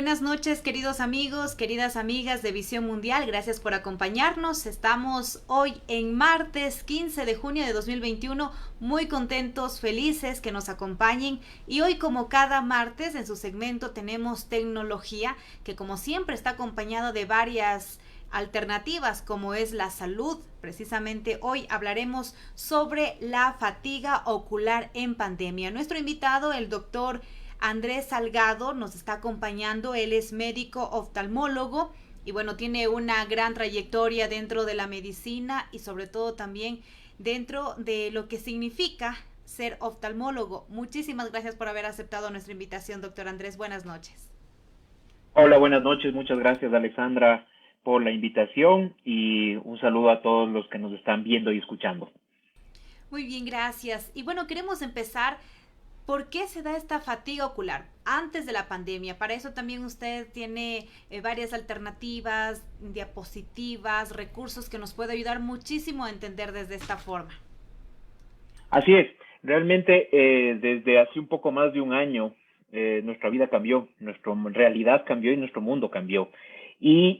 Buenas noches, queridos amigos, queridas amigas de Visión Mundial. Gracias por acompañarnos. Estamos hoy en martes 15 de junio de 2021, muy contentos, felices que nos acompañen. Y hoy, como cada martes, en su segmento tenemos tecnología, que como siempre está acompañado de varias alternativas, como es la salud. Precisamente hoy hablaremos sobre la fatiga ocular en pandemia. Nuestro invitado, el doctor Andrés Salgado, nos está acompañando. Él es médico oftalmólogo y bueno, tiene una gran trayectoria dentro de la medicina y sobre todo también dentro de lo que significa ser oftalmólogo. Muchísimas gracias por haber aceptado nuestra invitación, doctor Andrés. Buenas noches. Hola, buenas noches. Muchas gracias, Alexandra, por la invitación y un saludo a todos los que nos están viendo y escuchando. Muy bien, gracias. Y bueno, queremos empezar. ¿Por qué se da esta fatiga ocular antes de la pandemia? Para eso también usted tiene varias alternativas, diapositivas, recursos que nos puede ayudar muchísimo a entender desde esta forma. Así es, realmente desde hace un poco más de un año nuestra vida cambió, nuestra realidad cambió y nuestro mundo cambió. Y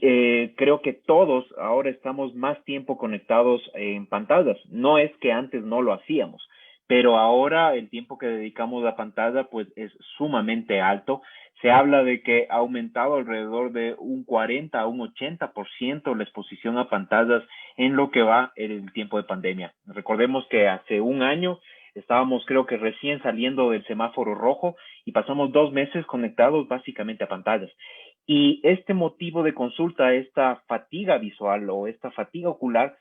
creo que todos ahora estamos más tiempo conectados en pantallas. No es que antes no lo hacíamos, pero ahora el tiempo que dedicamos a pantalla pues es sumamente alto. Se habla de que ha aumentado alrededor de un 40 a un 80% la exposición a pantallas en lo que va el tiempo de pandemia. Recordemos que hace un año estábamos, creo que recién saliendo del semáforo rojo y pasamos 2 meses conectados básicamente a pantallas. Y este motivo de consulta, esta fatiga visual o esta fatiga ocular,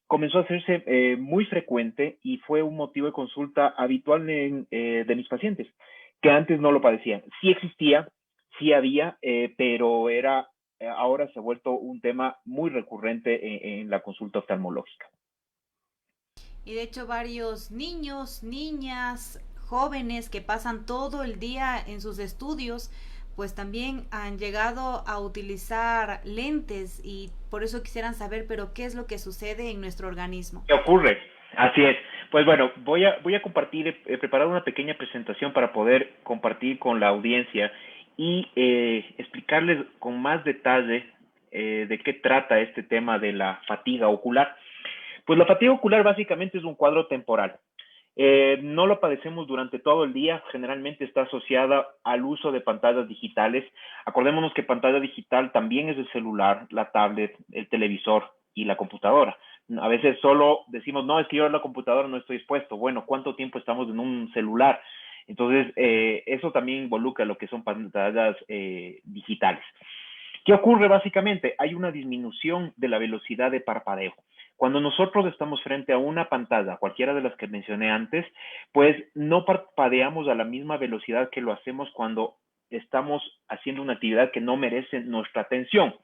comenzó a hacerse muy frecuente y fue un motivo de consulta habitual de mis pacientes, que antes no lo padecían. Sí existía, sí había, pero ahora se ha vuelto un tema muy recurrente en la consulta oftalmológica. Y de hecho varios niños, niñas, jóvenes que pasan todo el día en sus estudios, pues también han llegado a utilizar lentes y por eso quisieran saber, pero ¿qué es lo que sucede en nuestro organismo? ¿Qué ocurre? Así es. Pues bueno, voy a compartir, he preparado una pequeña presentación para poder compartir con la audiencia y explicarles con más detalle de qué trata este tema de la fatiga ocular. Pues la fatiga ocular básicamente es un cuadro temporal. No lo padecemos durante todo el día, generalmente está asociada al uso de pantallas digitales. Acordémonos que pantalla digital también es el celular, la tablet, el televisor y la computadora. A veces solo decimos, no, es que yo en la computadora no estoy expuesto. Bueno, ¿cuánto tiempo estamos en un celular? Entonces, eso también involucra lo que son pantallas digitales. ¿Qué ocurre básicamente? Hay una disminución de la velocidad de parpadeo. Cuando nosotros estamos frente a una pantalla, cualquiera de las que mencioné antes, pues no parpadeamos a la misma velocidad que lo hacemos cuando estamos haciendo una actividad que no merece nuestra atención.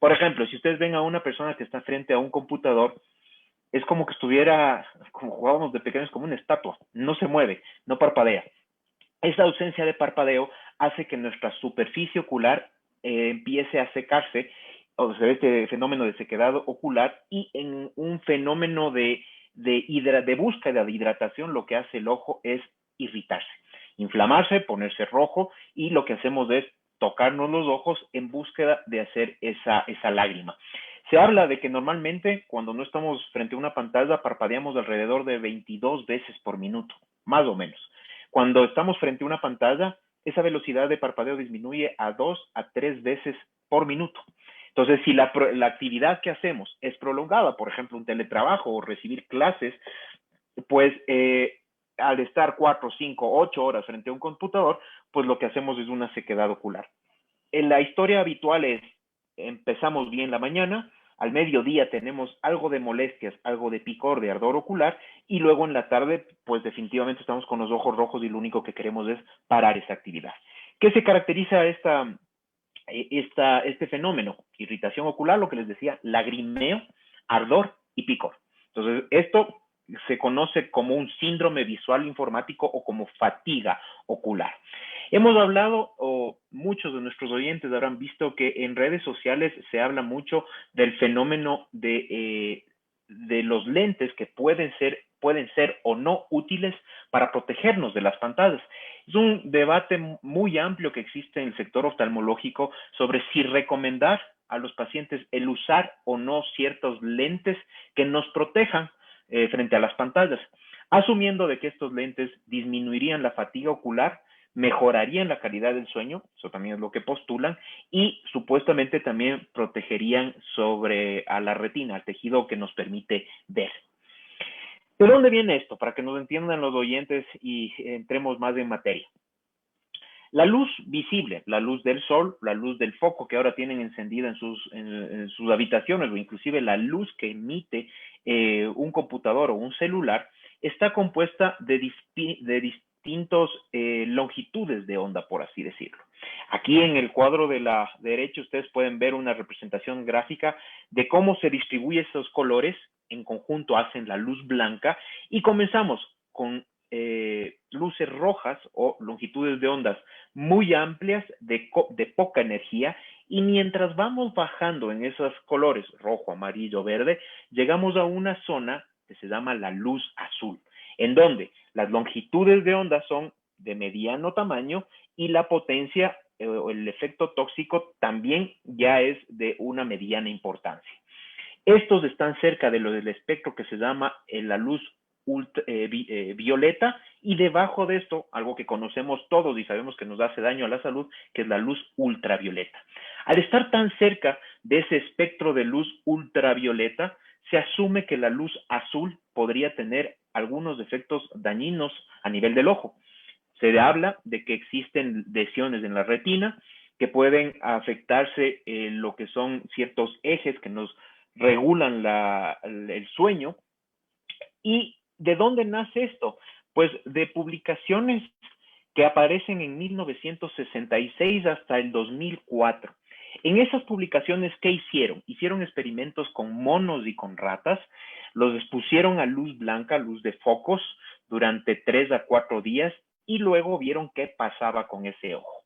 Por ejemplo, si ustedes ven a una persona que está frente a un computador, es como que estuviera, como jugábamos de pequeños, como una estatua, no se mueve, no parpadea. Esa ausencia de parpadeo hace que nuestra superficie ocular empiece a secarse, o se ve este fenómeno de sequedad ocular, y en un fenómeno de búsqueda de hidratación, lo que hace el ojo es irritarse, inflamarse, ponerse rojo, y lo que hacemos es tocarnos los ojos en búsqueda de hacer esa lágrima. Se habla de que normalmente cuando no estamos frente a una pantalla parpadeamos alrededor de 22 veces por minuto, más o menos. Cuando estamos frente a una pantalla, esa velocidad de parpadeo disminuye a 2 a 3 veces por minuto. Entonces, si la actividad que hacemos es prolongada, por ejemplo, un teletrabajo o recibir clases, pues al estar 4, 5, 8 horas frente a un computador, pues lo que hacemos es una sequedad ocular. En la historia habitual es, empezamos bien la mañana, al mediodía tenemos algo de molestias, algo de picor, de ardor ocular, y luego en la tarde, pues definitivamente estamos con los ojos rojos y lo único que queremos es parar esa actividad. ¿Qué se caracteriza este fenómeno? Irritación ocular, lo que les decía, lagrimeo, ardor y picor. Entonces, esto se conoce como un síndrome visual informático o como fatiga ocular. Hemos hablado, o muchos de nuestros oyentes habrán visto que en redes sociales se habla mucho del fenómeno de los lentes que pueden ser pueden ser o no útiles para protegernos de las pantallas. Es un debate muy amplio que existe en el sector oftalmológico sobre si recomendar a los pacientes el usar o no ciertos lentes que nos protejan frente a las pantallas, asumiendo de que estos lentes disminuirían la fatiga ocular, mejorarían la calidad del sueño, eso también es lo que postulan, y supuestamente también protegerían sobre a la retina, al tejido que nos permite ver. ¿De dónde viene esto? Para que nos entiendan los oyentes y entremos más en materia. La luz visible, la luz del sol, la luz del foco que ahora tienen encendida en sus habitaciones, o inclusive la luz que emite un computador o un celular, está compuesta de distintas longitudes de onda, por así decirlo. Aquí en el cuadro de la derecha ustedes pueden ver una representación gráfica de cómo se distribuyen esos colores, en conjunto hacen la luz blanca, y comenzamos con luces rojas o longitudes de ondas muy amplias de poca energía, y mientras vamos bajando en esos colores rojo, amarillo, verde, llegamos a una zona que se llama la luz azul, en donde las longitudes de onda son de mediano tamaño y la potencia o el efecto tóxico también ya es de una mediana importancia. Estos están cerca de lo del espectro que se llama la luz violeta, y debajo de esto, algo que conocemos todos y sabemos que nos hace daño a la salud, que es la luz ultravioleta. Al estar tan cerca de ese espectro de luz ultravioleta, se asume que la luz azul podría tener algunos efectos dañinos a nivel del ojo. Se habla de que existen lesiones en la retina que pueden afectarse lo que son ciertos ejes que nos regulan el sueño. ¿Y de dónde nace esto? Pues de publicaciones que aparecen en 1966 hasta el 2004. En esas publicaciones, ¿qué hicieron? Hicieron experimentos con monos y con ratas, los expusieron a luz blanca, luz de focos, durante 3 a 4 días, y luego vieron qué pasaba con ese ojo.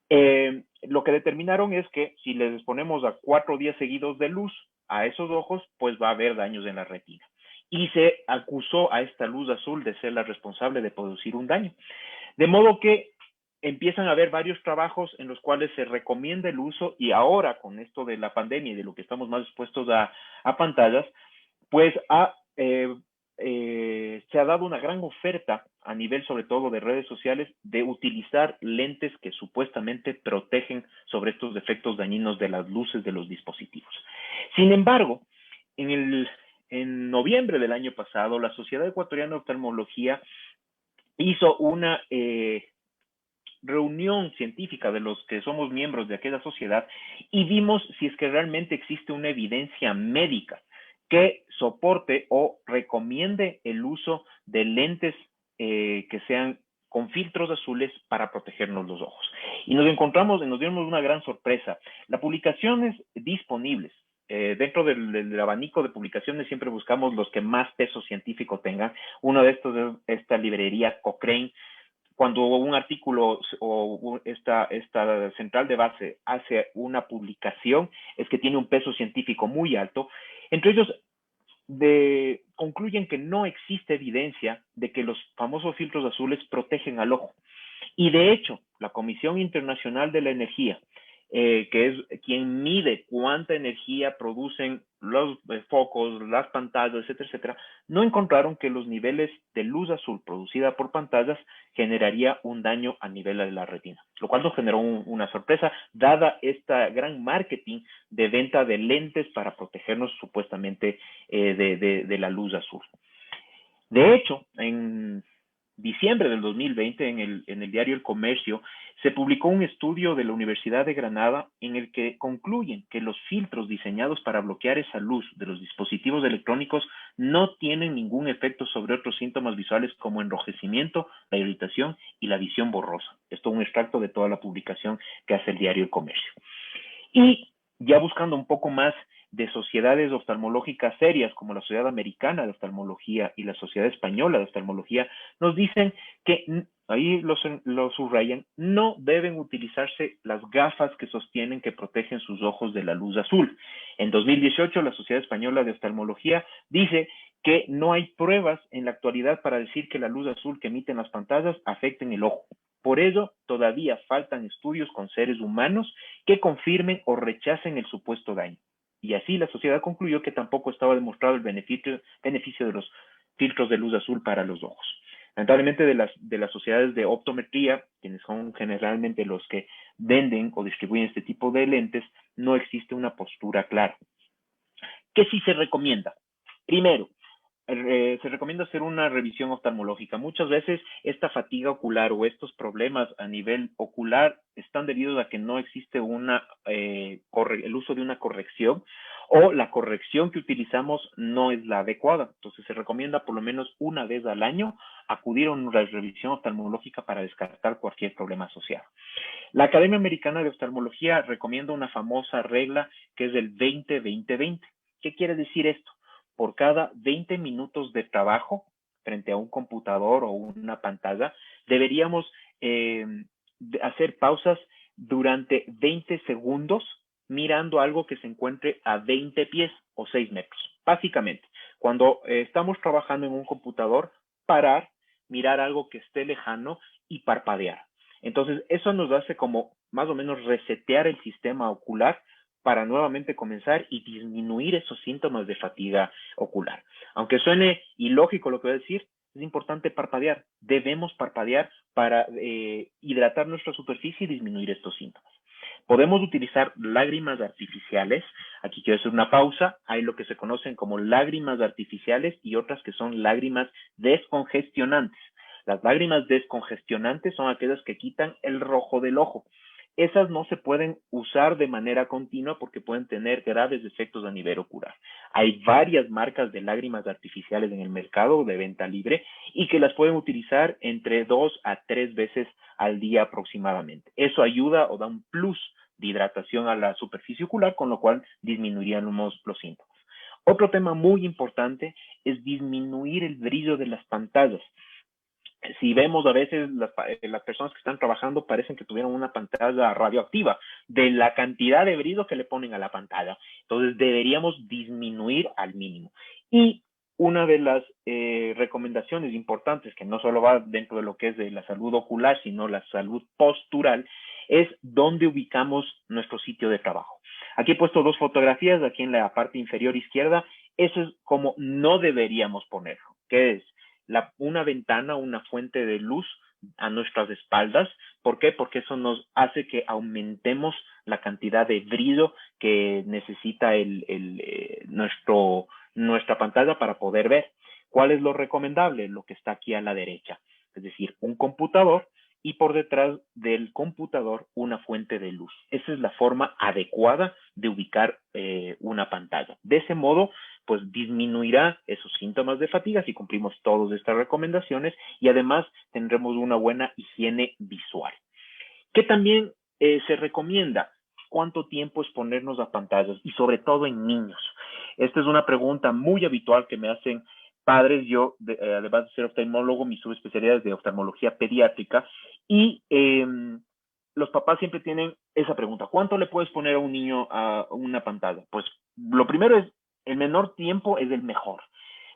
Lo que determinaron es que si les exponemos a 4 días seguidos de luz a esos ojos, pues va a haber daños en la retina. Y se acusó a esta luz azul de ser la responsable de producir un daño. De modo que empiezan a haber varios trabajos en los cuales se recomienda el uso, y ahora con esto de la pandemia y de lo que estamos más expuestos a pantallas, pues se ha dado una gran oferta a nivel sobre todo de redes sociales de utilizar lentes que supuestamente protegen sobre estos efectos dañinos de las luces de los dispositivos. Sin embargo, en noviembre del año pasado, la Sociedad Ecuatoriana de Oftalmología hizo una reunión científica de los que somos miembros de aquella sociedad, y vimos si es que realmente existe una evidencia médica que soporte o recomiende el uso de lentes que sean con filtros azules para protegernos los ojos. Y nos dimos una gran sorpresa. Las publicaciones disponibles, dentro del abanico de publicaciones siempre buscamos los que más peso científico tengan. Uno de estos es esta librería Cochrane. Cuando un artículo o esta central de base hace una publicación, es que tiene un peso científico muy alto. Entre ellos concluyen que no existe evidencia de que los famosos filtros azules protegen al ojo. Y de hecho, la Comisión Internacional de la Energía, que es quien mide cuánta energía producen los focos, las pantallas, etcétera, etcétera, no encontraron que los niveles de luz azul producida por pantallas generaría un daño a nivel de la retina, lo cual nos generó una sorpresa, dada esta gran marketing de venta de lentes para protegernos supuestamente de la luz azul. De hecho, en diciembre del 2020, en el diario El Comercio, se publicó un estudio de la Universidad de Granada en el que concluyen que los filtros diseñados para bloquear esa luz de los dispositivos electrónicos no tienen ningún efecto sobre otros síntomas visuales como enrojecimiento, la irritación y la visión borrosa. Esto es un extracto de toda la publicación que hace el diario El Comercio. Y ya buscando un poco más de sociedades oftalmológicas serias como la Sociedad Americana de Oftalmología y la Sociedad Española de Oftalmología, nos dicen que, ahí lo subrayan, no deben utilizarse las gafas que sostienen que protegen sus ojos de la luz azul. En 2018, la Sociedad Española de Oftalmología dice que no hay pruebas en la actualidad para decir que la luz azul que emiten las pantallas afecten el ojo. Por ello, todavía faltan estudios con seres humanos que confirmen o rechacen el supuesto daño. Y así la sociedad concluyó que tampoco estaba demostrado el beneficio de los filtros de luz azul para los ojos. Lamentablemente de las sociedades de optometría, quienes son generalmente los que venden o distribuyen este tipo de lentes, no existe una postura clara. ¿Qué sí se recomienda? Primero, se recomienda hacer una revisión oftalmológica. Muchas veces esta fatiga ocular o estos problemas a nivel ocular están debidos a que no existe el uso de una corrección o la corrección que utilizamos no es la adecuada. Entonces se recomienda por lo menos una vez al año acudir a una revisión oftalmológica para descartar cualquier problema asociado. La Academia Americana de Oftalmología recomienda una famosa regla que es el 20-20-20. ¿Qué quiere decir esto? Por cada 20 minutos de trabajo frente a un computador o una pantalla, deberíamos hacer pausas durante 20 segundos mirando algo que se encuentre a 20 pies o 6 metros. Básicamente, cuando estamos trabajando en un computador, parar, mirar algo que esté lejano y parpadear. Entonces, eso nos hace como más o menos resetear el sistema ocular para nuevamente comenzar y disminuir esos síntomas de fatiga ocular. Aunque suene ilógico lo que voy a decir, es importante parpadear. Debemos parpadear para hidratar nuestra superficie y disminuir estos síntomas. Podemos utilizar lágrimas artificiales. Aquí quiero hacer una pausa. Hay lo que se conocen como lágrimas artificiales y otras que son lágrimas descongestionantes. Las lágrimas descongestionantes son aquellas que quitan el rojo del ojo. Esas no se pueden usar de manera continua porque pueden tener graves efectos a nivel ocular. Hay varias marcas de lágrimas artificiales en el mercado de venta libre y que las pueden utilizar entre 2 a 3 veces al día aproximadamente. Eso ayuda o da un plus de hidratación a la superficie ocular, con lo cual disminuirían los síntomas. Otro tema muy importante es disminuir el brillo de las pantallas. Si vemos a veces las personas que están trabajando parecen que tuvieron una pantalla radioactiva de la cantidad de brillo que le ponen a la pantalla. Entonces deberíamos disminuir al mínimo. Y una de las recomendaciones importantes, que no solo va dentro de lo que es de la salud ocular, sino la salud postural, es dónde ubicamos nuestro sitio de trabajo. Aquí he puesto 2 fotografías, aquí en la parte inferior izquierda. Eso es como no deberíamos ponerlo, que es una ventana, una fuente de luz a nuestras espaldas. ¿Por qué? Porque eso nos hace que aumentemos la cantidad de brillo que necesita nuestra pantalla para poder ver. ¿Cuál es lo recomendable? Lo que está aquí a la derecha. Es decir, un computador y por detrás del computador una fuente de luz. Esa es la forma adecuada de ubicar una pantalla. De ese modo, pues disminuirá esos síntomas de fatiga si cumplimos todas estas recomendaciones y además tendremos una buena higiene visual. ¿Qué también se recomienda? ¿Cuánto tiempo exponernos a pantallas? Y sobre todo en niños. Esta es una pregunta muy habitual que me hacen padres. Yo, además de ser oftalmólogo, mi subespecialidad es de oftalmología pediátrica y los papás siempre tienen esa pregunta. ¿Cuánto le puedes poner a un niño a una pantalla? Pues lo primero es, el menor tiempo es el mejor.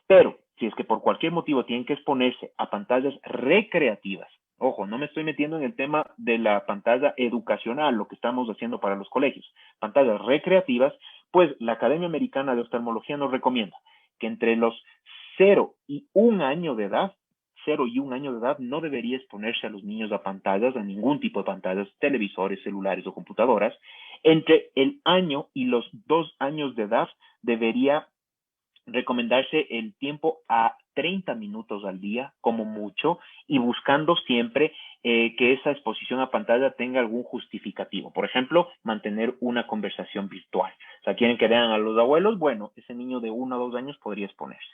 Pero si es que por cualquier motivo tienen que exponerse a pantallas recreativas, ojo, no me estoy metiendo en el tema de la pantalla educacional, lo que estamos haciendo para los colegios, pantallas recreativas, pues la Academia Americana de Oftalmología nos recomienda que entre los 0 y 1 año de edad, 0 y 1 año de edad, no debería exponerse a los niños a pantallas, a ningún tipo de pantallas, televisores, celulares o computadoras. Entre el año y los 2 años de edad debería recomendarse el tiempo a 30 minutos al día, como mucho, y buscando siempre que esa exposición a pantalla tenga algún justificativo. Por ejemplo, mantener una conversación virtual. O sea, quieren que vean a los abuelos, bueno, ese niño de 1 a 2 años podría exponerse.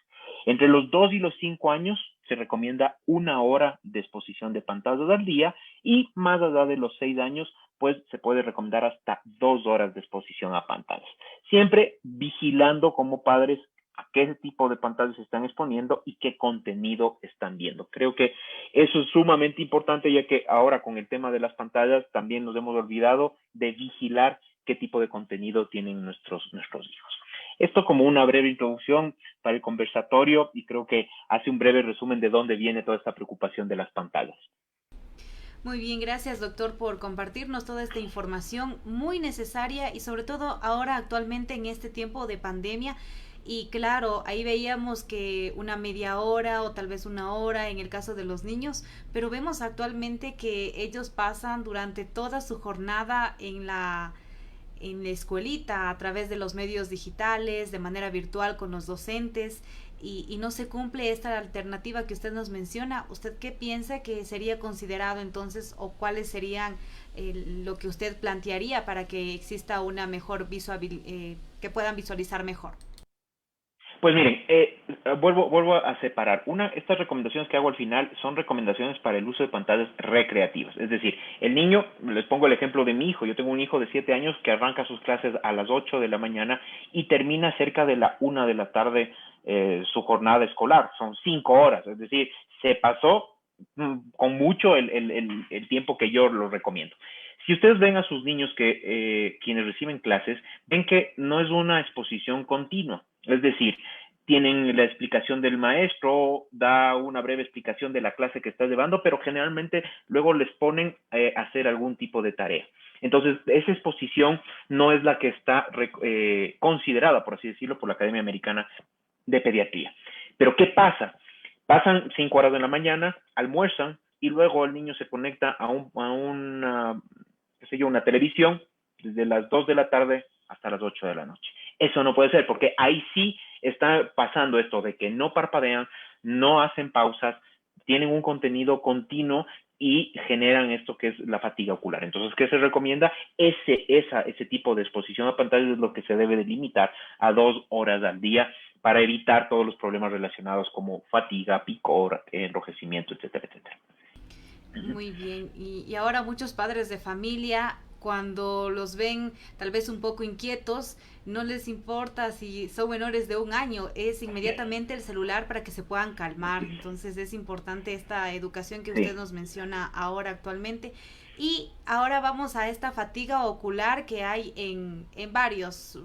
Entre los 2 y los 5 años se recomienda 1 hora de exposición de pantallas al día y más allá de los 6 años, pues se puede recomendar hasta 2 horas de exposición a pantallas. Siempre vigilando como padres a qué tipo de pantallas se están exponiendo y qué contenido están viendo. Creo que eso es sumamente importante, ya que ahora con el tema de las pantallas también nos hemos olvidado de vigilar qué tipo de contenido tienen nuestros hijos. Esto como una breve introducción para el conversatorio y creo que hace un breve resumen de dónde viene toda esta preocupación de las pantallas. Muy bien, gracias doctor por compartirnos toda esta información muy necesaria y sobre todo ahora actualmente en este tiempo de pandemia. Y claro, ahí veíamos que una media hora o tal vez una hora en el caso de los niños, pero vemos actualmente que ellos pasan durante toda su jornada en la escuelita a través de los medios digitales, de manera virtual con los docentes y no se cumple esta alternativa que usted nos menciona. ¿Usted qué piensa que sería considerado entonces o cuáles serían lo que usted plantearía para que exista una mejor que puedan visualizar mejor? Pues miren, vuelvo a separar. Estas recomendaciones que hago al final son recomendaciones para el uso de pantallas recreativas. Es decir, el niño, les pongo el ejemplo de mi hijo. Yo tengo un hijo de 7 años que arranca sus clases a las 8 de la mañana y termina cerca de la 1 de la tarde su jornada escolar. Son 5 horas. Es decir, se pasó con mucho el tiempo que yo lo recomiendo. Si ustedes ven a sus niños quienes reciben clases, ven que no es una exposición continua. Es decir, tienen la explicación del maestro, da una breve explicación de la clase que está llevando, pero generalmente luego les ponen a hacer algún tipo de tarea. Entonces, esa exposición no es la que está considerada, por así decirlo, por la Academia Americana de Pediatría. Pero, ¿qué pasa? Pasan 5 horas de la mañana, almuerzan y luego el niño se conecta a una, qué sé yo, una televisión desde las 2 de la tarde hasta las 8 de la noche. Eso no puede ser, porque ahí sí está pasando esto de que no parpadean, no hacen pausas, tienen un contenido continuo y generan esto que es la fatiga ocular. Entonces, ¿qué se recomienda? Ese tipo de exposición a pantallas es lo que se debe de limitar a 2 horas al día para evitar todos los problemas relacionados como fatiga, picor, enrojecimiento, etcétera, etcétera. Muy bien. Y ahora muchos padres de familia, cuando los ven tal vez un poco inquietos, no les importa si son menores de 1 año, es inmediatamente el celular para que se puedan calmar. Entonces es importante esta educación que usted Sí. nos menciona ahora actualmente. Y ahora vamos a esta fatiga ocular que hay en varios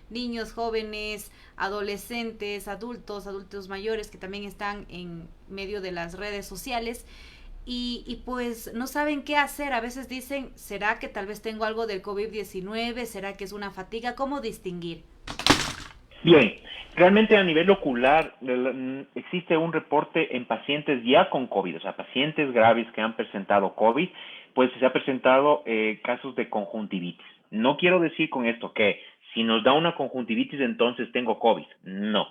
niños, jóvenes, adolescentes, adultos mayores que también están en medio de las redes sociales y pues no saben qué hacer. A veces dicen, ¿será que tal vez tengo algo del COVID-19? ¿Será que es una fatiga? ¿Cómo distinguir? Bien, realmente a nivel ocular existe un reporte en pacientes ya con COVID, o sea, pacientes graves que han presentado COVID, pues se ha presentado casos de conjuntivitis. No quiero decir con esto que si nos da una conjuntivitis entonces tengo COVID. No.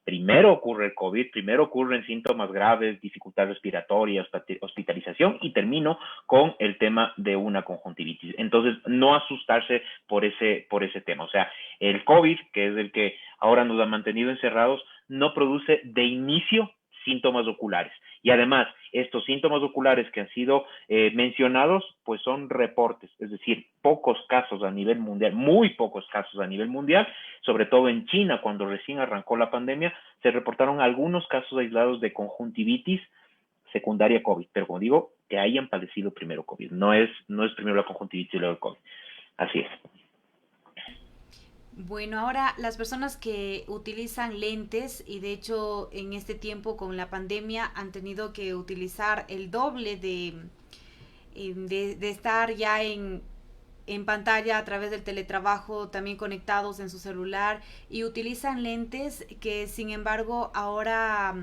Primero ocurre el COVID, primero ocurren síntomas graves, dificultad respiratoria, hospitalización y termino con el tema de una conjuntivitis. Entonces, no asustarse por ese tema. O sea, el COVID, que es el que ahora nos ha mantenido encerrados, no produce de inicio síntomas oculares. Y además, estos síntomas oculares que han sido mencionados, pues son reportes, es decir, pocos casos a nivel mundial, muy pocos casos a nivel mundial, sobre todo en China, cuando recién arrancó la pandemia, se reportaron algunos casos aislados de conjuntivitis secundaria COVID, pero como digo, que hayan padecido primero COVID, no es primero la conjuntivitis y luego el COVID. Así es. Bueno, ahora las personas que utilizan lentes y de hecho en este tiempo con la pandemia han tenido que utilizar el doble de estar ya en pantalla a través del teletrabajo, también conectados en su celular y utilizan lentes que sin embargo ahora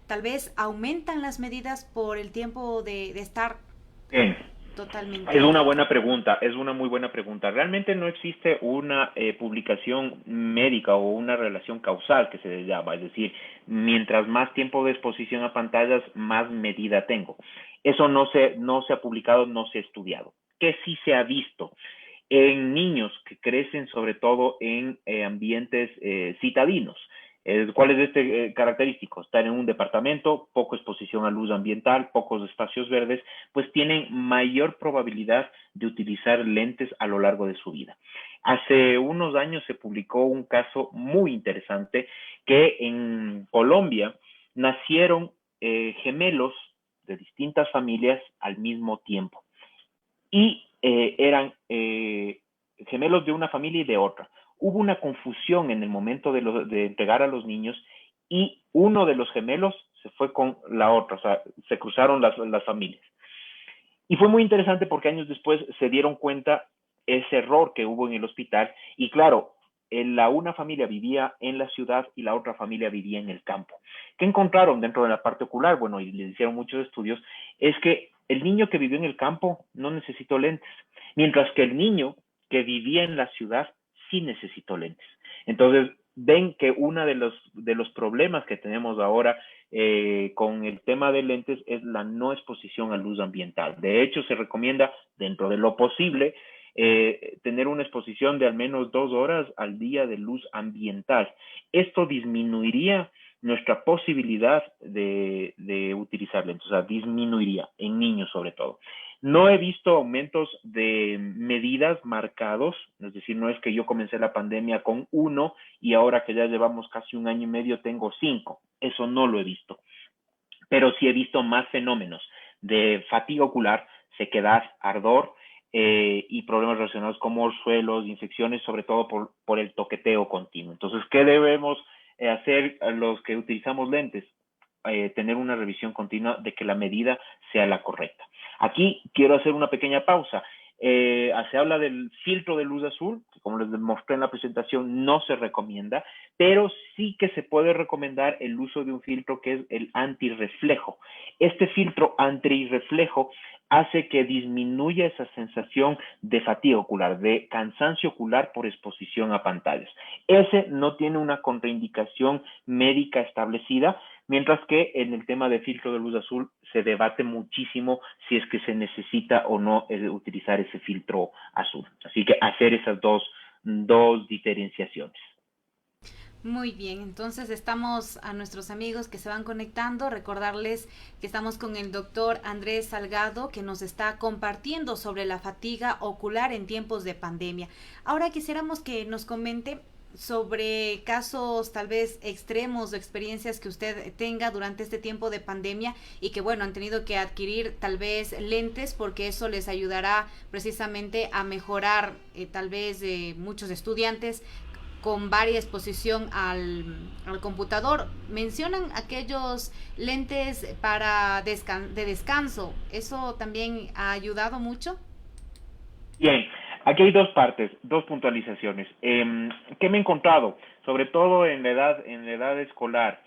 tal vez aumentan las medidas por el tiempo de estar Bien. Es totalmente. una buena pregunta, es una muy buena pregunta. Realmente no existe una publicación médica o una relación causal que se llama, es decir, mientras más tiempo de exposición a pantallas, más medida tengo. Eso no se ha publicado, no se ha estudiado. ¿Qué sí se ha visto? En niños que crecen sobre todo en ambientes citadinos. ¿Cuál es este característico? Estar en un departamento, poca exposición a luz ambiental, pocos espacios verdes, pues tienen mayor probabilidad de utilizar lentes a lo largo de su vida. Hace unos años se publicó un caso muy interesante que en Colombia nacieron gemelos de distintas familias al mismo tiempo y eran gemelos de una familia y de otra. hubo una confusión en el momento de entregar a los niños y uno de los gemelos se fue con la otra, o sea, se cruzaron las familias. Y fue muy interesante porque años después se dieron cuenta ese error que hubo en el hospital y claro, una familia vivía en la ciudad y la otra familia vivía en el campo. ¿Qué encontraron dentro de la parte ocular? Bueno, y les hicieron muchos estudios, es que el niño que vivió en el campo no necesitó lentes, mientras que el niño que vivía en la ciudad sí necesitó lentes. Entonces, ven que uno de los problemas que tenemos ahora con el tema de lentes es la no exposición a luz ambiental. De hecho, se recomienda, dentro de lo posible, tener una exposición de al menos 2 horas al día de luz ambiental. Esto disminuiría nuestra posibilidad de utilizar lentes, o sea, disminuiría en niños sobre todo. No he visto aumentos de medidas marcados, es decir, no es que yo comencé la pandemia con 1 y ahora que ya llevamos casi 1 año y medio tengo 5. Eso no lo he visto. Pero sí he visto más fenómenos de fatiga ocular, sequedad, ardor y problemas relacionados con morsuelos, infecciones, sobre todo por el toqueteo continuo. Entonces, ¿qué debemos hacer los que utilizamos lentes? Tener una revisión continua de que la medida sea la correcta. Aquí quiero hacer una pequeña pausa. Se habla del filtro de luz azul, que como les mostré en la presentación no se recomienda, pero sí que se puede recomendar el uso de un filtro que es el antirreflejo. Este filtro antirreflejo hace que disminuya esa sensación de fatiga ocular, de cansancio ocular por exposición a pantallas. Ese no tiene una contraindicación médica establecida, mientras que en el tema de filtro de luz azul se debate muchísimo si es que se necesita o no utilizar ese filtro azul. Así que hacer esas dos diferenciaciones. Muy bien, entonces estamos a nuestros amigos que se van conectando, recordarles que estamos con el doctor Andrés Salgado que nos está compartiendo sobre la fatiga ocular en tiempos de pandemia. Ahora quisiéramos que nos comente sobre casos tal vez extremos o experiencias que usted tenga durante este tiempo de pandemia y que bueno, han tenido que adquirir tal vez lentes porque eso les ayudará precisamente a mejorar tal vez muchos estudiantes con varia exposición al computador. Mencionan aquellos lentes para de descanso. ¿Eso también ha ayudado mucho? Bien, aquí hay dos partes, dos puntualizaciones. ¿Qué me he encontrado? Sobre todo en la edad escolar.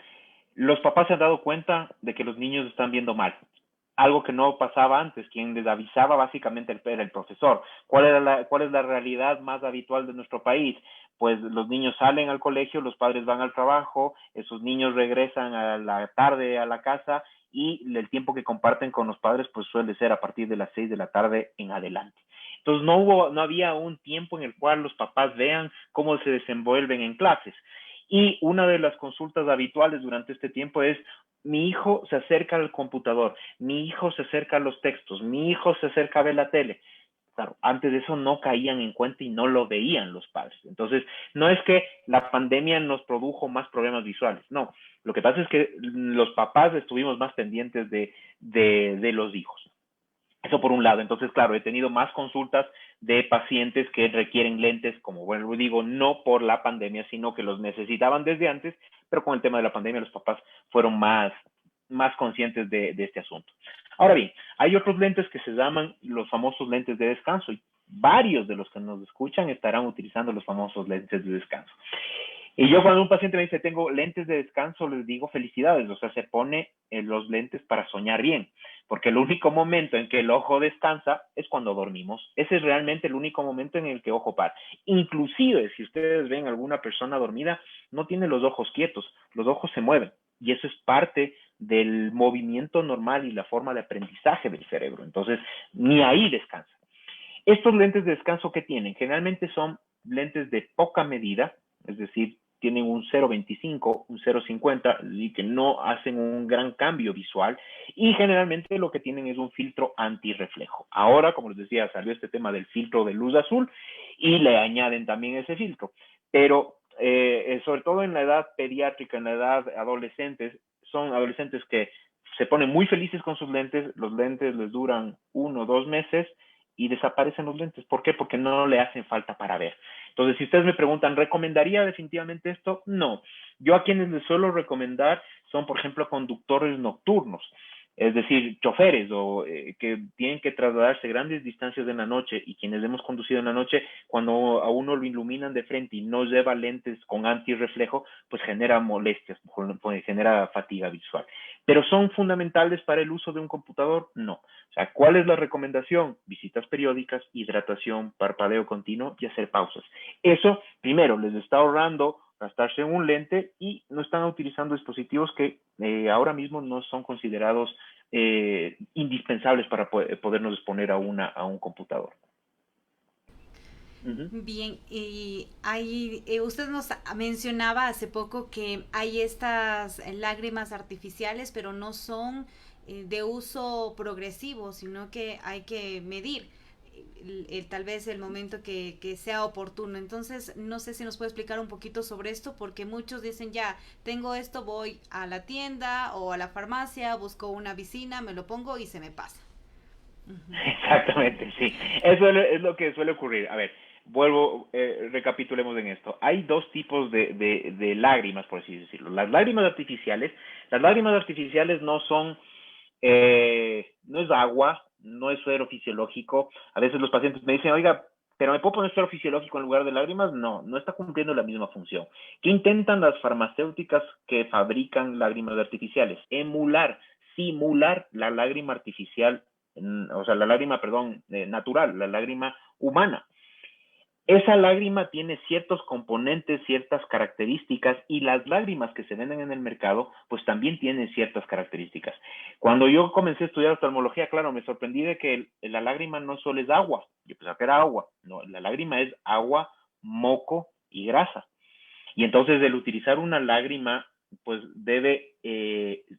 Los papás se han dado cuenta de que los niños están viendo mal. Algo que no pasaba antes, quien les avisaba básicamente era el profesor. ¿Cuál es la realidad más habitual de nuestro país? Pues los niños salen al colegio, los padres van al trabajo, esos niños regresan a la tarde a la casa y el tiempo que comparten con los padres pues suele ser a partir de las 6 de la tarde en adelante. Entonces no había un tiempo en el cual los papás vean cómo se desenvuelven en clases. Y una de las consultas habituales durante este tiempo es, mi hijo se acerca al computador, mi hijo se acerca a los textos, mi hijo se acerca a ver la tele. Claro, antes de eso no caían en cuenta y no lo veían los padres. Entonces, no es que la pandemia nos produjo más problemas visuales, no. Lo que pasa es que los papás estuvimos más pendientes de los hijos. Eso por un lado. Entonces, claro, he tenido más consultas de pacientes que requieren lentes, como bueno digo, no por la pandemia, sino que los necesitaban desde antes, pero con el tema de la pandemia los papás fueron más conscientes de este asunto. Ahora bien, hay otros lentes que se llaman los famosos lentes de descanso y varios de los que nos escuchan estarán utilizando los famosos lentes de descanso. Y yo cuando un paciente me dice, tengo lentes de descanso, les digo felicidades, o sea, se pone los lentes para soñar bien, porque el único momento en que el ojo descansa es cuando dormimos. Ese es realmente el único momento en el que ojo para. Inclusive, si ustedes ven a alguna persona dormida, no tiene los ojos quietos, los ojos se mueven, y eso es parte del movimiento normal y la forma de aprendizaje del cerebro. Entonces, ni ahí descansa. Estos lentes de descanso, ¿qué tienen? Generalmente son lentes de poca medida, es decir, tienen un 0.25, un 0.50 y que no hacen un gran cambio visual y generalmente lo que tienen es un filtro antirreflejo. Ahora, como les decía, salió este tema del filtro de luz azul y le añaden también ese filtro, pero sobre todo en la edad pediátrica, en la edad adolescentes, son adolescentes que se ponen muy felices con sus lentes, los lentes les duran 1 o 2 meses y desaparecen los lentes. ¿Por qué? Porque no le hacen falta para ver. Entonces, si ustedes me preguntan, ¿recomendaría definitivamente esto? No. Yo a quienes les suelo recomendar son, por ejemplo, conductores nocturnos, es decir, choferes o que tienen que trasladarse grandes distancias en la noche, y quienes hemos conducido en la noche, cuando a uno lo iluminan de frente y no lleva lentes con antirreflejo, pues genera molestias, genera fatiga visual. Pero ¿son fundamentales para el uso de un computador? No. O sea, ¿cuál es la recomendación? Visitas periódicas, hidratación, parpadeo continuo y hacer pausas. Eso, primero, les está ahorrando gastarse en un lente y no están utilizando dispositivos que ahora mismo no son considerados indispensables para podernos exponer a un computador. Uh-huh. Bien, y hay, usted nos mencionaba hace poco que hay estas lágrimas artificiales, pero no son de uso progresivo, sino que hay que medir tal vez el momento que sea oportuno. Entonces, no sé si nos puede explicar un poquito sobre esto, porque muchos dicen, ya, tengo esto, voy a la tienda o a la farmacia, busco una vicina, me lo pongo y se me pasa. Exactamente, sí. Eso es lo que suele ocurrir. A ver, recapitulemos en esto. Hay dos tipos de lágrimas, por así decirlo. Las lágrimas artificiales no son, no es agua, no es suero fisiológico. A veces los pacientes me dicen, oiga, pero ¿me puedo poner suero fisiológico en lugar de lágrimas? No, no está cumpliendo la misma función. ¿Qué intentan las farmacéuticas que fabrican lágrimas artificiales? Simular la lágrima artificial, o sea, la lágrima, perdón, natural, la lágrima humana. Esa lágrima tiene ciertos componentes, ciertas características, y las lágrimas que se venden en el mercado, pues también tienen ciertas características. Cuando yo comencé a estudiar oftalmología, claro, me sorprendí de que la lágrima no solo es agua. Yo pensaba que era agua. No, la lágrima es agua, moco y grasa. Y entonces el utilizar una lágrima, pues debe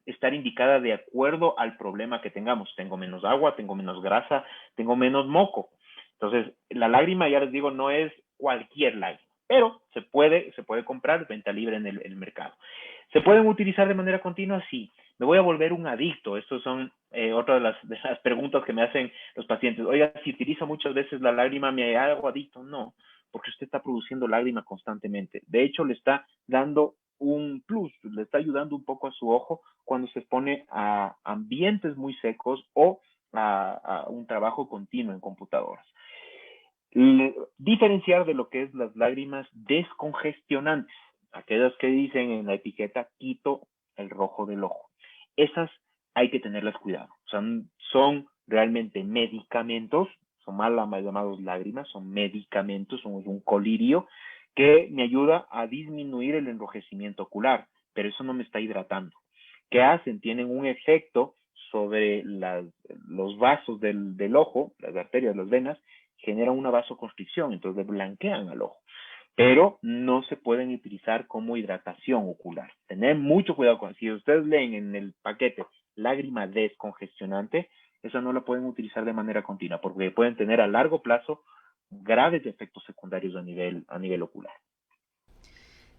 estar indicada de acuerdo al problema que tengamos. Tengo menos agua, tengo menos grasa, tengo menos moco. Entonces, la lágrima, ya les digo, no es cualquier lágrima, pero se puede comprar, venta libre en el mercado. ¿Se pueden utilizar de manera continua? Sí. ¿Me voy a volver un adicto? Estas son otra de las preguntas que me hacen los pacientes. Oiga, si utilizo muchas veces la lágrima, ¿me hago adicto? No, porque usted está produciendo lágrima constantemente. De hecho, le está dando un plus, le está ayudando un poco a su ojo cuando se expone a ambientes muy secos o a un trabajo continuo en computadoras. Diferenciar de lo que es las lágrimas descongestionantes, aquellas que dicen en la etiqueta quito el rojo del ojo. Esas hay que tenerlas cuidado. O sea, son realmente medicamentos, son mal llamados lágrimas, son medicamentos, son un colirio que me ayuda a disminuir el enrojecimiento ocular, pero eso no me está hidratando. ¿Qué hacen? Tienen un efecto sobre los vasos del ojo, las arterias, las venas, generan una vasoconstricción, entonces blanquean al ojo, pero no se pueden utilizar como hidratación ocular. Tener mucho cuidado con, si ustedes leen en el paquete lágrima descongestionante, esa no la pueden utilizar de manera continua, porque pueden tener a largo plazo graves efectos secundarios a nivel ocular.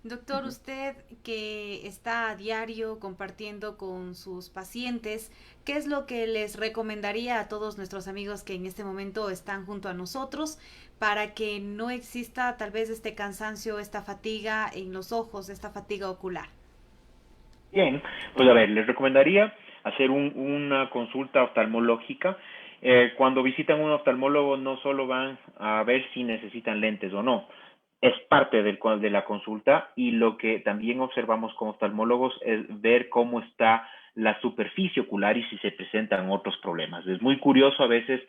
Doctor, usted que está a diario compartiendo con sus pacientes, ¿qué es lo que les recomendaría a todos nuestros amigos que en este momento están junto a nosotros para que no exista tal vez este cansancio, esta fatiga en los ojos, esta fatiga ocular? Bien, pues a ver, les recomendaría hacer una consulta oftalmológica. Cuando visitan un oftalmólogo no solo van a ver si necesitan lentes o no, es parte de la consulta, y lo que también observamos como oftalmólogos es ver cómo está la superficie ocular y si se presentan otros problemas. Es muy curioso a veces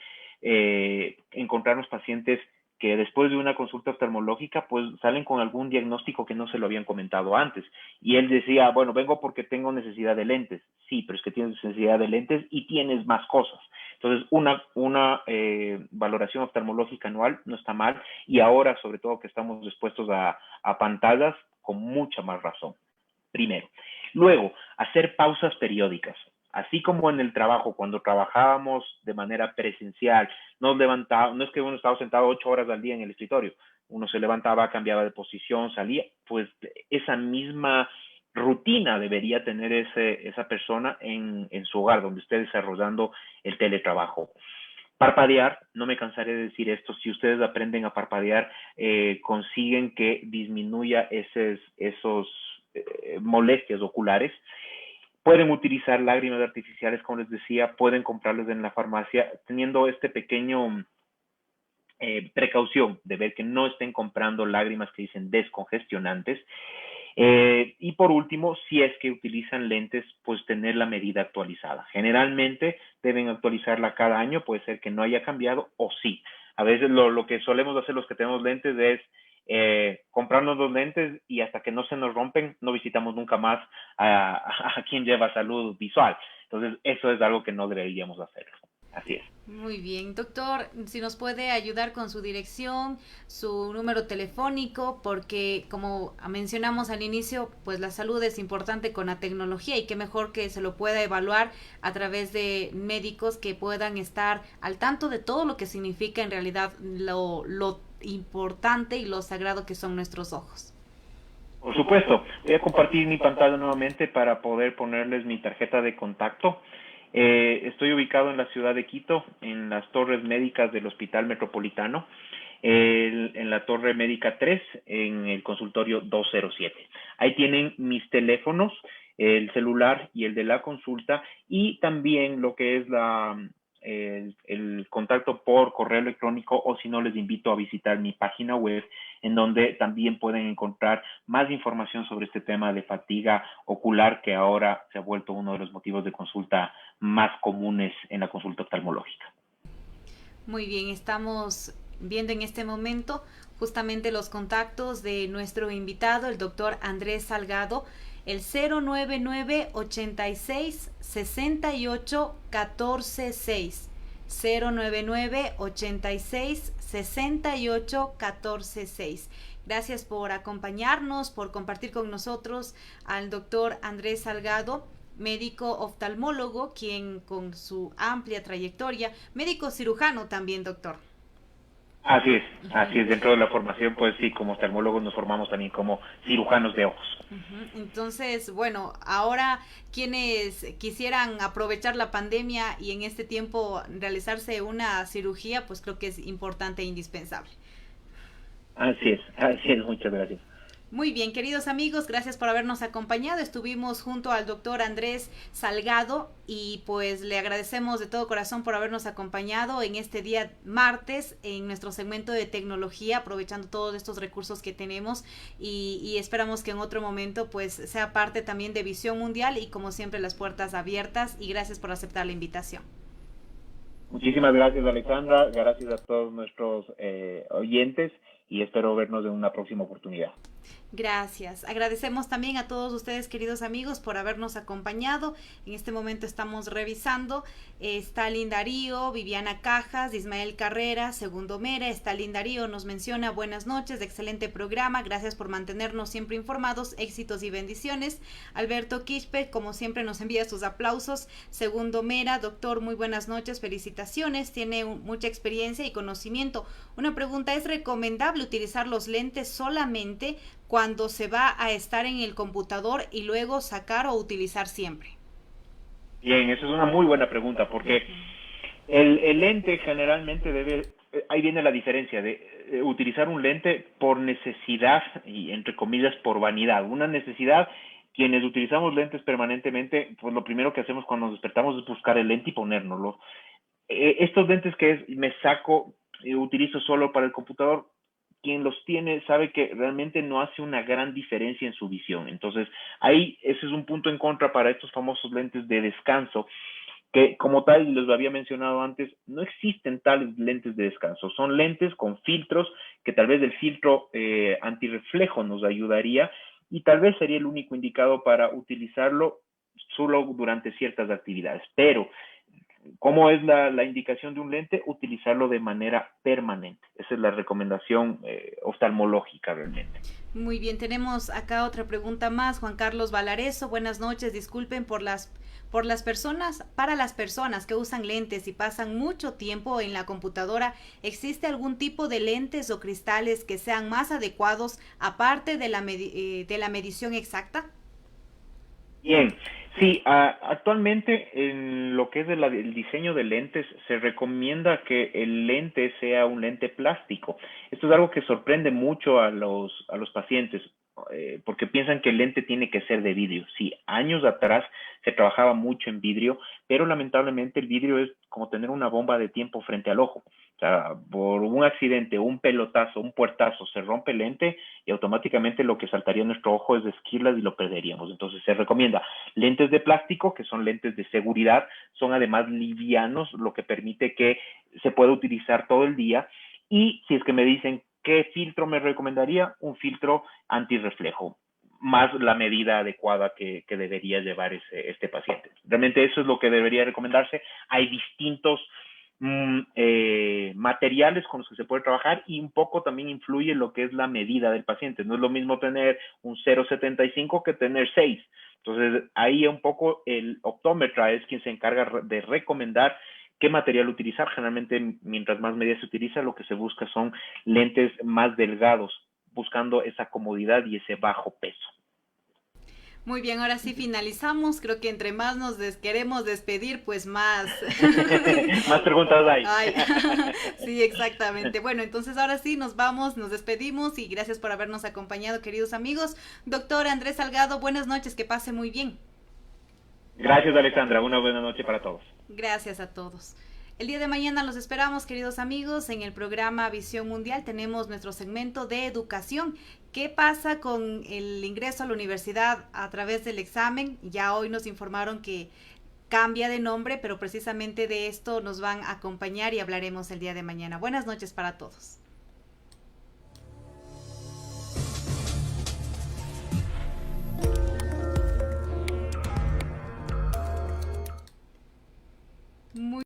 encontrarnos pacientes que después de una consulta oftalmológica pues salen con algún diagnóstico que no se lo habían comentado antes. Y él decía, bueno, vengo porque tengo necesidad de lentes. Sí, pero es que tienes necesidad de lentes y tienes más cosas. Entonces, una valoración oftalmológica anual no está mal, y ahora, sobre todo, que estamos expuestos a pantallas, con mucha más razón. Primero. Luego, hacer pausas periódicas. Así como en el trabajo, cuando trabajábamos de manera presencial, nos levantábamos, no es que uno estaba sentado 8 horas al día en el escritorio, uno se levantaba, cambiaba de posición, salía, pues esa misma rutina debería tener esa persona en su hogar, donde esté desarrollando el teletrabajo. Parpadear, no me cansaré de decir esto, si ustedes aprenden a parpadear, consiguen que disminuya esos molestias oculares. Pueden utilizar lágrimas artificiales, como les decía, pueden comprarlas en la farmacia, teniendo este pequeño precaución de ver que no estén comprando lágrimas que dicen descongestionantes. Y por último, si es que utilizan lentes, pues tener la medida actualizada. Generalmente deben actualizarla cada año, puede ser que no haya cambiado o sí. A veces lo que solemos hacer los que tenemos lentes es comprarnos los lentes y hasta que no se nos rompen, no visitamos nunca más a quien lleva salud visual. Entonces, eso es algo que no deberíamos hacer. Así es. Muy bien, doctor, si nos puede ayudar con su dirección, su número telefónico, porque como mencionamos al inicio, pues la salud es importante con la tecnología y qué mejor que se lo pueda evaluar a través de médicos que puedan estar al tanto de todo lo que significa en realidad lo importante y lo sagrado que son nuestros ojos. Por supuesto, voy a compartir mi pantalla nuevamente para poder ponerles mi tarjeta de contacto. Estoy ubicado en la ciudad de Quito, en las torres médicas del Hospital Metropolitano, en la torre médica 3, en el consultorio 207. Ahí tienen mis teléfonos, el celular y el de la consulta, y también lo que es el contacto por correo electrónico, o si no, les invito a visitar mi página web, en donde también pueden encontrar más información sobre este tema de fatiga ocular, que ahora se ha vuelto uno de los motivos de consulta más comunes en la consulta oftalmológica. Muy bien, estamos viendo en este momento justamente los contactos de nuestro invitado, el doctor Andrés Salgado, el 099-86-68-14-6, 099-86-68-14-6. Gracias por acompañarnos, por compartir con nosotros al doctor Andrés Salgado, médico oftalmólogo, quien con su amplia trayectoria, médico cirujano también, doctor. Así es, dentro de la formación, pues sí, como oftalmólogos nos formamos también como cirujanos de ojos. Entonces, bueno, ahora quienes quisieran aprovechar la pandemia y en este tiempo realizarse una cirugía, pues creo que es importante e indispensable. Así es, muchas gracias. Muy bien, queridos amigos, gracias por habernos acompañado. Estuvimos junto al doctor Andrés Salgado y pues le agradecemos de todo corazón por habernos acompañado en este día martes en nuestro segmento de tecnología, aprovechando todos estos recursos que tenemos y esperamos que en otro momento pues sea parte también de Visión Mundial y como siempre las puertas abiertas y gracias por aceptar la invitación. Muchísimas gracias, Alexandra, gracias a todos nuestros oyentes y espero vernos en una próxima oportunidad. Gracias. Agradecemos también a todos ustedes, queridos amigos, por habernos acompañado. En este momento estamos revisando. Stalin Darío, Viviana Cajas, Ismael Carrera, Segundo Mera. Stalin Darío nos menciona buenas noches, excelente programa. Gracias por mantenernos siempre informados. Éxitos y bendiciones. Alberto Quispe, como siempre, nos envía sus aplausos. Segundo Mera, doctor, muy buenas noches, felicitaciones. Tiene mucha experiencia y conocimiento. Una pregunta, ¿es recomendable utilizar los lentes solamente cuando se va a estar en el computador y luego sacar o utilizar siempre? Bien, esa es una muy buena pregunta, porque el lente generalmente ahí viene la diferencia de utilizar un lente por necesidad y entre comillas por vanidad. Una necesidad, quienes utilizamos lentes permanentemente, pues lo primero que hacemos cuando nos despertamos es buscar el lente y ponérnoslo. Estos lentes que me saco, utilizo solo para el computador, quien los tiene sabe que realmente no hace una gran diferencia en su visión. Entonces, ahí ese es un punto en contra para estos famosos lentes de descanso, que como tal, les lo había mencionado antes, no existen tales lentes de descanso. Son lentes con filtros, que tal vez el filtro antirreflejo nos ayudaría y tal vez sería el único indicado para utilizarlo solo durante ciertas actividades. Pero ¿cómo es la indicación de un lente? Utilizarlo de manera permanente. Esa es la recomendación oftalmológica realmente. Muy bien, tenemos acá otra pregunta más. Juan Carlos Valareso, buenas noches. Disculpen para las personas que usan lentes y pasan mucho tiempo en la computadora, ¿existe algún tipo de lentes o cristales que sean más adecuados aparte de la medición exacta? Bien, Sí, actualmente en lo que es el diseño de lentes se recomienda que el lente sea un lente plástico. Esto es algo que sorprende mucho a los pacientes porque piensan que el lente tiene que ser de vidrio. Sí, años atrás se trabajaba mucho en vidrio, pero lamentablemente el vidrio es como tener una bomba de tiempo frente al ojo. O sea, por un accidente, un pelotazo, un puertazo, se rompe el lente y automáticamente lo que saltaría en nuestro ojo es de esquirlas y lo perderíamos. Entonces se recomienda lentes de plástico, que son lentes de seguridad, son además livianos, lo que permite que se pueda utilizar todo el día. Y si es que me dicen qué filtro me recomendaría, un filtro antirreflejo, más la medida adecuada que debería llevar este paciente. Realmente eso es lo que debería recomendarse. Hay distintos materiales con los que se puede trabajar y un poco también influye lo que es la medida del paciente. No es lo mismo tener un 0,75 que tener 6. Entonces, ahí un poco el optómetra es quien se encarga de recomendar qué material utilizar. Generalmente, mientras más medida se utiliza, lo que se busca son lentes más delgados, buscando esa comodidad y ese bajo peso. Muy bien, ahora sí finalizamos. Creo que entre más queremos despedir, pues más. Más preguntas hay. Ay, sí, exactamente. Bueno, entonces ahora sí nos vamos, nos despedimos y gracias por habernos acompañado, queridos amigos. Doctor Andrés Salgado, buenas noches, que pase muy bien. Gracias, Alexandra. Una buena noche para todos. Gracias a todos. El día de mañana los esperamos, queridos amigos. En el programa Visión Mundial tenemos nuestro segmento de educación. ¿Qué pasa con el ingreso a la universidad a través del examen? Ya hoy nos informaron que cambia de nombre, pero precisamente de esto nos van a acompañar y hablaremos el día de mañana. Buenas noches para todos. Muy